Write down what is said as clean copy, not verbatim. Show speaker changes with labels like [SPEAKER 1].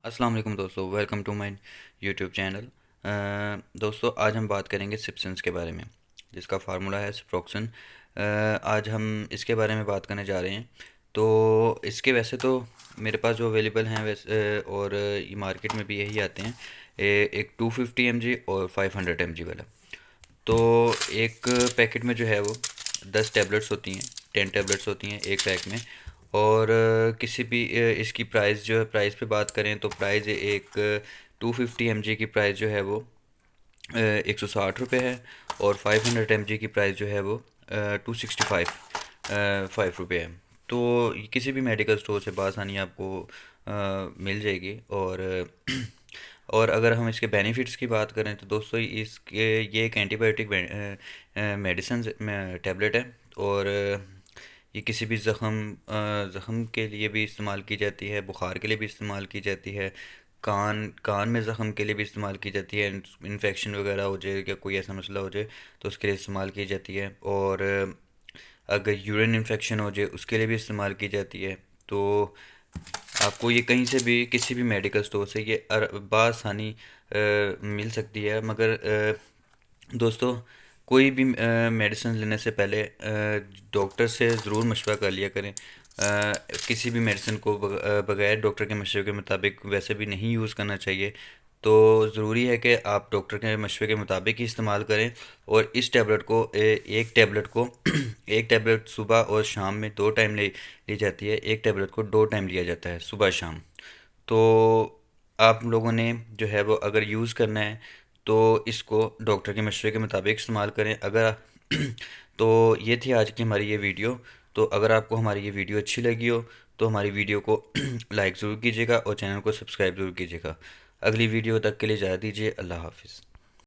[SPEAKER 1] अस्सलाम वालेकुम दोस्तों, welcome to my YouTube channel. दोस्तों, आज हम बात करेंगे सिप्सन्स के बारे में, जिसका फार्मूला है सिप्रोक्सन। आज हम इसके बारे में बात करने जा रहे हैं। तो इसके वैसे तो मेरे पास जो अवेलेबल हैं वैसे और ये मार्केट में भी यही आते हैं। एक 250 mg और 500 mg वाला। तो एक पैकेट में जो है वो 10 टैबलेट्स होती हैं, 10 टैबलेट्स होती हैं एक पैक में। और किसी भी इसकी प्राइस जो है, प्राइस पे बात करें तो प्राइस एक 250 mg की प्राइस जो है वो 160 रुपये है। और 500 mg की प्राइस जो है वो 265 रुपये है। तो ये किसी भी मेडिकल स्टोर से बासानी आपको मिल जाएगी। और अगर हम इसके बेनिफिट्स की बात करें तो दोस्तों इसके ये एक एंटीबायोटिक मेडिसिन टैबलेट है। और ये किसी भी ज़ख़म के लिए भी इस्तेमाल की जाती है, बुखार के लिए भी इस्तेमाल की जाती है, कान कान में ज़ख़म के लिए भी इस्तेमाल की जाती है। इन्फेक्शन वगैरह हो जाए या कोई ऐसा मसला हो जाए तो उसके लिए इस्तेमाल की जाती है। और अगर यूरिन इन्फेक्शन हो जाए उसके लिए भी इस्तेमाल की जाती है। तो आपको ये कहीं से भी किसी भी मेडिकल स्टोर से ये बासानी मिल सकती है। मगर दोस्तों, कोई भी मेडिसिन लेने से पहले डॉक्टर से ज़रूर मशवरा कर लिया करें। किसी भी मेडिसिन को बगैर डॉक्टर के मशवरे के मुताबिक वैसे भी नहीं यूज़ करना चाहिए। तो ज़रूरी है कि आप डॉक्टर के मशवरे के मुताबिक ही इस्तेमाल करें। और इस टैबलेट को एक टैबलेट को एक टैबलेट सुबह और शाम में दो टाइम ली जाती है। एक टैबलेट को दो टाइम लिया जाता है, सुबह शाम। तो आप लोगों ने जो है वो अगर यूज़ करना है तो इसको डॉक्टर के मशवरे के मुताबिक इस्तेमाल करें। अगर तो ये थी आज की हमारी ये वीडियो। तो अगर आपको हमारी ये वीडियो अच्छी लगी हो तो हमारी वीडियो को लाइक ज़रूर कीजिएगा और चैनल को सब्सक्राइब ज़रूर कीजिएगा। अगली वीडियो तक के लिए इजाज़त दीजिए। अल्लाह हाफिज़।